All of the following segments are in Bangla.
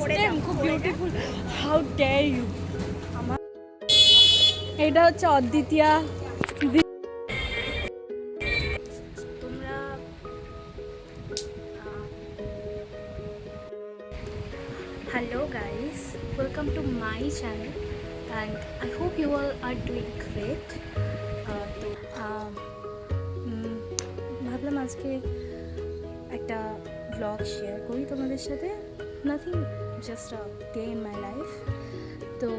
স্টেম খুব বিউটিফুল। How dare you. আমার এটা হচ্ছে অদ্বিতীয়া। তোমরা hello guys, welcome to my channel and I hope you all are doing great. তো ভাবলাম আজকে একটা ব্লগ শেয়ার করি তোমাদের সাথে। Nothing, just a day in my life. তো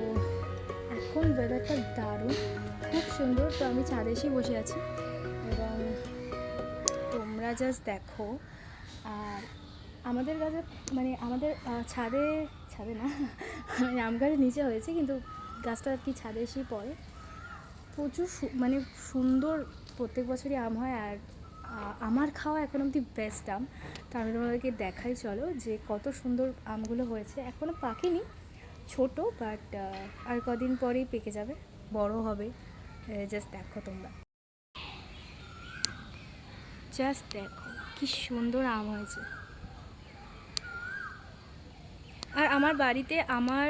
এখন ওয়েদারটা দারুণ, খুব সুন্দর। তো আমি ছাদে এসেই বসে আছি এবং তোমরা জাস্ট দেখো। আর আমাদের গাছে মানে আমাদের ছাদে না আম গাছের নিচে হয়েছে, কিন্তু গাছটা আর কি ছাদে এসেই পড়ে। প্রচুর মানে সুন্দর, প্রত্যেক বছরই আম হয়। আর আমার খাওয়া এখন অবধি বেস্ট আম। তো আমি তোমাদেরকে দেখাই, চলো যে কত সুন্দর আমগুলো হয়েছে। এখনও পাকেনি, ছোট, বাট আর কদিন পরেই পেকে যাবে, বড় হবে। জাস্ট দেখো তোমরা, জাস্ট দেখো কি সুন্দর আম হয়েছে। আর আমার বাড়িতে আমার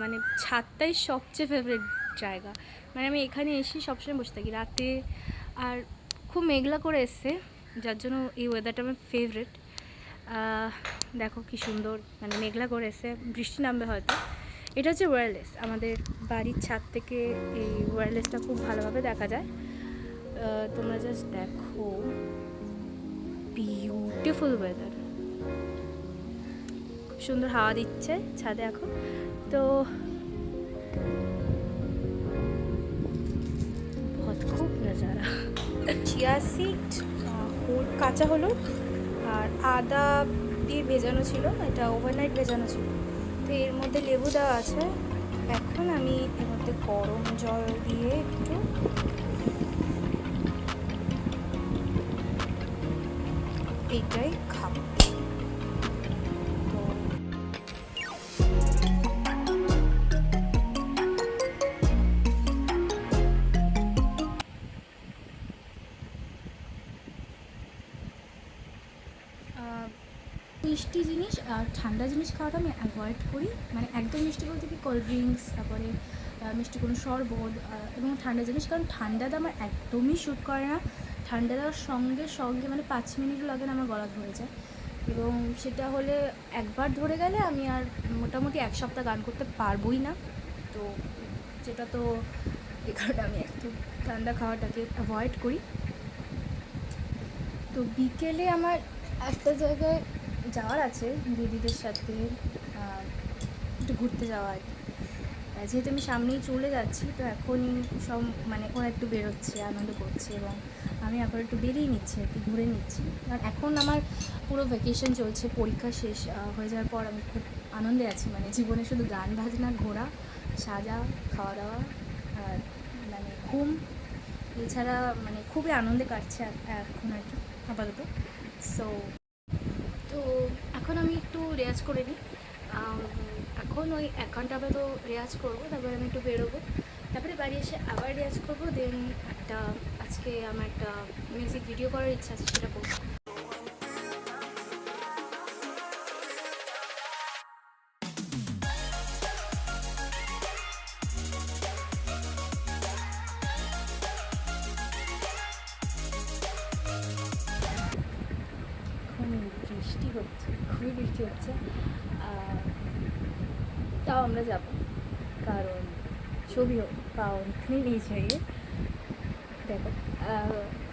মানে ছাদটাই সবচেয়ে ফেভারিট জায়গা। মানে আমি এখানে এসে সবসময় বসে থাকি রাতে। আর খুব মেঘলা করে এসছে, যার জন্য এই ওয়েদারটা আমার ফেভারিট। দেখো কি সুন্দর, মানে মেঘলা করে এসছে, বৃষ্টি নামবে হয়তো। এটা হচ্ছে ওয়্যারলেস। আমাদের বাড়ির ছাদ থেকে এই ওয়্যারলেসটা খুব ভালোভাবে দেখা যায়। তোমরা জাস্ট দেখো, বিউটিফুল ওয়েদার, সুন্দর হাওয়া দিচ্ছে ছাদে এখন। তো খুব নজারা। চিয়া সিড, কাঁচা হলুদ আর আদা দিয়ে ভেজানো ছিল, এটা ওভারনাইট ভেজানো ছিল। তো এর মধ্যে লেবু দেওয়া আছে। এখন আমি এর মধ্যে গরম জল দিয়ে একটু এইটাই খাবো। মিষ্টি জিনিস আর ঠান্ডা জিনিস খাওয়াটা আমি অ্যাভয়েড করি। মানে একদম মিষ্টি বলতে কি, কোল্ড ড্রিঙ্কস, তারপরে মিষ্টি কোনো শরবত এবং ঠান্ডা জিনিস। কারণ ঠান্ডাটা আমার একদমই শ্যুট করে না। ঠান্ডা দেওয়ার সঙ্গে সঙ্গে মানে 5 মিনিটও লাগে না, আমার গলা ধরে যায়। এবং সেটা হলে একবার ধরে গেলে আমি আর মোটামুটি 1 সপ্তাহ গান করতে পারবোই না। তো যেটা তো এই কারণে আমি একটু ঠান্ডা খাওয়াটাকে অ্যাভয়েড করি। তো বিকেলে আমার একটা জায়গায় যাওয়ার আছে দিদিদের সাথে, একটু ঘুরতে যাওয়া আর কি। যেহেতু আমি সামনেই চলে যাচ্ছি, তো এখনই সব মানে ওরা একটু বেরোচ্ছে, আনন্দ করছে এবং আমি আবার একটু বেরিয়ে নিচ্ছি আর কি, ঘুরে নিচ্ছি। কারণ এখন আমার পুরো ভ্যাকেশন চলছে, পরীক্ষা শেষ হয়ে যাওয়ার পর আমি খুব আনন্দে আছি। মানে জীবনে শুধু গান বাজনা, ঘোরা, সাজা, খাওয়া দাওয়া আর মানে ঘুম, এছাড়া মানে খুবই আনন্দে কাটছে এখন আর কি আপাতত। সো তো এখন আমি একটু রেয়াজ করে নিই। এখন ওই 1 ঘন্টা তো রেয়াজ করবো, তারপরে আমি একটু বেরোবো, তারপরে বাড়ি এসে আবার রেয়াজ করবো। দেন একটা আজকে আমার একটা মিউজিক ভিডিও করার ইচ্ছা আছে, সেটা করবো। বৃষ্টি হচ্ছে, খুবই বৃষ্টি হচ্ছে। তাও আমরা যাব, কারণ ছবিও পাও এখানে নিয়ে যাই। দেখো,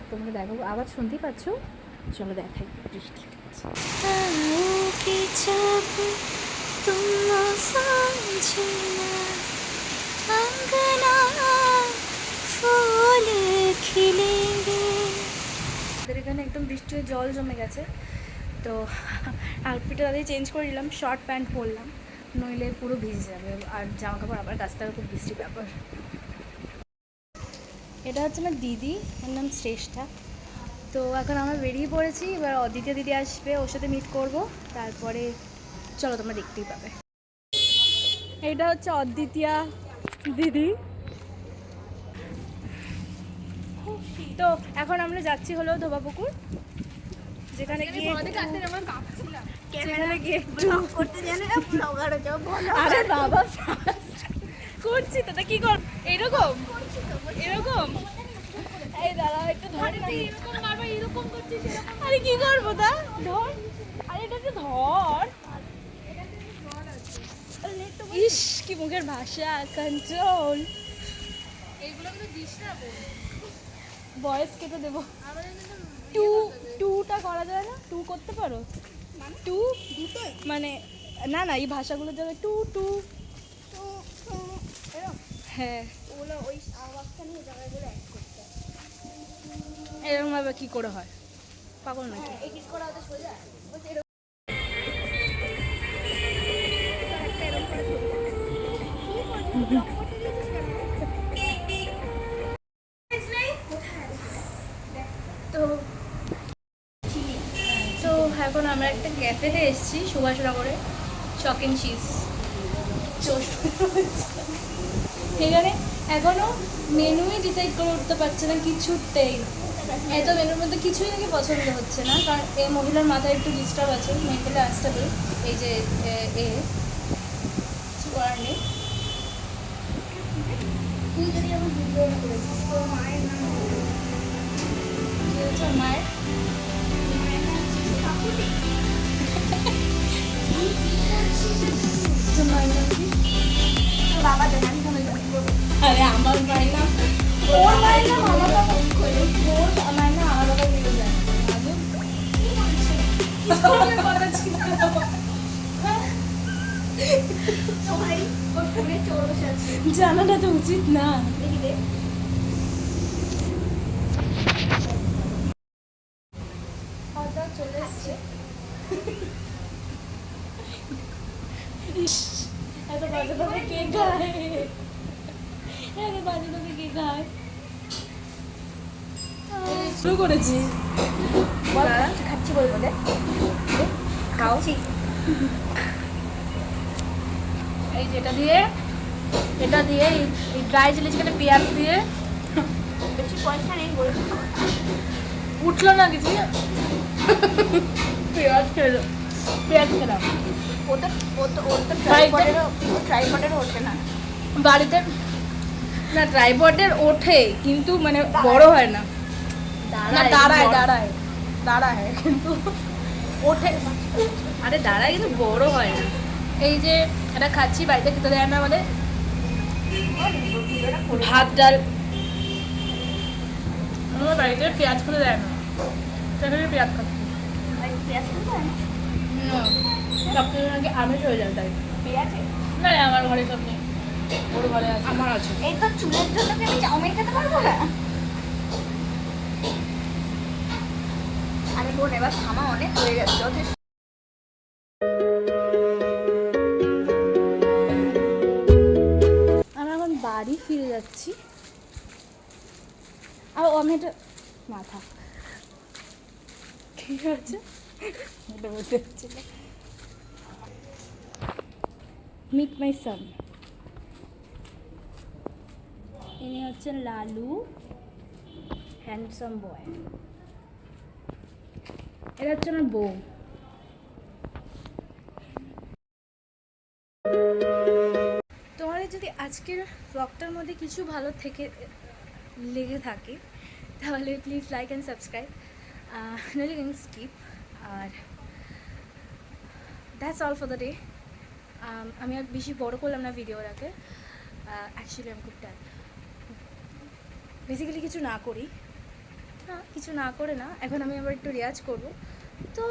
তোমরা দেখো, আবার শুনতেই পাচ্ছ। চলো দেখাই, বৃষ্টি হচ্ছে। এখানে একদম বৃষ্টি হয়ে জল জমে গেছে। তো আউটফিটটা তাদের চেঞ্জ করে নিলাম, শর্ট প্যান্ট পরলাম, নইলে পুরো ভিজে যাবে। আর জামা কাপড় আবার কাচতে খুব বৃষ্টির ব্যাপার। এটা হচ্ছে আমার দিদি, ওর নাম শ্রেষ্ঠা। তো এখন আমরা বেরিয়ে পড়েছি, এবার অদ্বিতীয় দিদি আসবে, ওর সাথে মিট করব। তারপরে চলো, তোমরা দেখতেই পাবে। এটা হচ্ছে অদ্বিতীয়া দিদি। তো এখন আমরা যাচ্ছি হলো ধোবাপুকুর, যেখানে গিয়ে করতে জানে না ব্লগার হচ্ছে আরে বাবা করছি তো কি কর এরকম এরকম এই দাঁড়া একটু ধর না এরকম বারবার এরকম করছিস আরে কি করবো দা ধর আরে এটা একটু ধর ইস কি মুখের ভাষা কন্ট্রোল এইগুলো কিন্তু দিস না ভয়েস কেটে দেবো টুটা করা যায় না টু করতে পারো টু দুটোই মানে না না এই ভাষাগুলোর জায়গায় টু টু হ্যাঁ ওগুলো ওই আওয়াজটা নিয়ে জায়গাগুলো অ্যাড করতে এরকম ভাবে কি করে হয় পাগল নাকি এডিট করা হতে সোজা বলছে তো তো এখন আমরা একটা ক্যাফেতে এসেছি সুভাষনগরে শকিং চিজ এখানে এখনো মেনুই ডিসাইড করে উঠতে পারছে না কিছুতেই এত মেনুর মধ্যে কিছুই নাকি পছন্দ হচ্ছে না কারণ এই মহিলার মাথায় একটু ডিস্টার্ব আছে মেন্টালি আনস্টেবল এই যে কিছু করার নেই তুই যদি আমার ভিডিও করেছিস তোর মায়ের নাম কি হচ্ছে মায়ের মায়ের নাম হচ্ছে কাকুলি তোর মায়ের নাম কি তোর বাবা জানান কেন জানি আরে আমার মায়ের নাম ওর মায়ের নাম আমার বাবা করে ওর মায়ের নাম আমার বাবা মিলে যায় কথা ছিল সবাই ওর ফোনে চোর বসে আছে জানাটা তো উচিত না দেখি দে হঠাৎ চলে এসছে এত বাজে ভাবে কে গায় এত বাজে ভাবে কে গায় শুরু করেছি খাচ্ছি বলবো দে খাওছি এই যেটা দিয়ে এটা দিয়ে এই ড্রাই চিলি চিকেনে পেঁয়াজ দিয়ে বেশি পয়সা নেই বলবো উঠলো না কিছু পেঁয়াজ খেলো পেঁয়াজ খেলাম ওর তো ট্রাইপডেরও ওঠে না বাড়িতে না ট্রাইপডের ওঠে কিন্তু মানে বড় হয় না না দাঁড়ায় কিন্তু ওঠে আরে দাঁড়ায় কিন্তু বড় হয় না এই যে এটা খাচ্ছি বাড়িতে খেতে দেয় না আমাদের ভাত ডাল আমার বাড়িতে পেঁয়াজ খেতে দেয় না সেখানে পেঁয়াজ খাচ্ছি পেঁয়াজ খেতে হয় না সব কিছু নাকি আমিষ হয়ে যায় তাই পেঁয়াজে না আমার ঘরে সব নেই ওর ঘরে আছে আমার আছে এই তো চুলের জন্য কি আমি চাউমিন খেতে পারবো না আরে বোন এবার থামা অনেক হয়ে গেছে যথেষ্ট আমরা এখন বাড়ি ফিরে যাচ্ছি আর আমি এটা মাথা ঠিক আছে এটা বলতে পারছি না মিট মাই সান ইনি হচ্ছেন লালু হ্যান্ডসাম বয় এটা হচ্ছে আমার বউ তোমাদের যদি আজকের ব্লগটার মধ্যে কিছু ভালো থেকে লেগে থাকে তাহলে প্লিজ লাইক অ্যান্ড সাবস্ক্রাইব নইলে ক্যান স্কিপ আর that's all for the day আমি আর বেশি বড় করলাম না ভিডিওটাকে অ্যাকচুয়ালি আমি খুব টায়ার্ড বেসিক্যালি কিছু না করি না কিছু না করে না এখন আমি আবার একটু রেয়াজ করবো তো